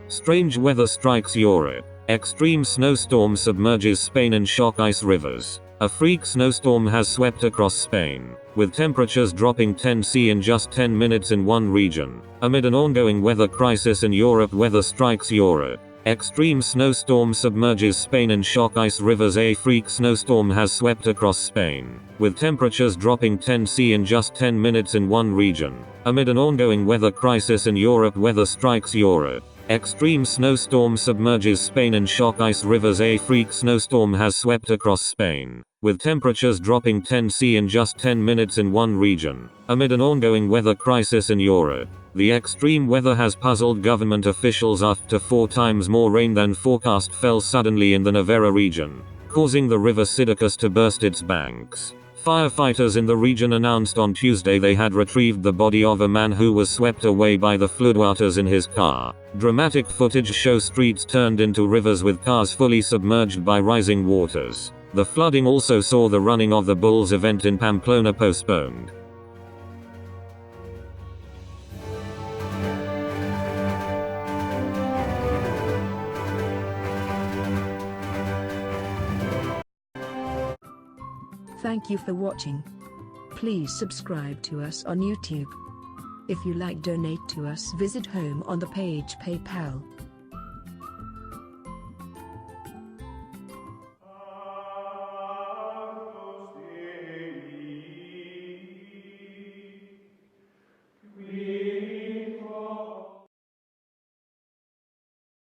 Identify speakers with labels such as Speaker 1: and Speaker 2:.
Speaker 1: Strange weather strikes Europe. Extreme snowstorm submerges Spain and shock ice rivers. A freak snowstorm has swept across Spain, with temperatures dropping 10 C in just 10 minutes in one region. Amid an ongoing weather crisis in Europe, weather strikes Europe. Extreme snowstorm submerges Spain and shock ice rivers. A freak snowstorm has swept across Spain, with temperatures dropping 10 C in just 10 minutes in one region. Amid an ongoing weather crisis in Europe, weather strikes Europe. Extreme snowstorm submerges Spain and shock ice rivers. A freak snowstorm has swept across Spain, with temperatures dropping 10 C in just 10 minutes in one region. Amid an ongoing weather crisis in Europe, the extreme weather has puzzled government officials after 4 times more rain than forecast fell suddenly in the Nevera region, causing the river Sidicus to burst its banks. Firefighters in the region announced on Tuesday they had retrieved the body of a man who was swept away by the floodwaters in his car. Dramatic footage shows streets turned into rivers with cars fully submerged by rising waters. The flooding also saw the running of the Bulls event in Pamplona postponed.
Speaker 2: Thank you for watching. Please subscribe to us on YouTube. If you like, donate to us, visit home on the page PayPal.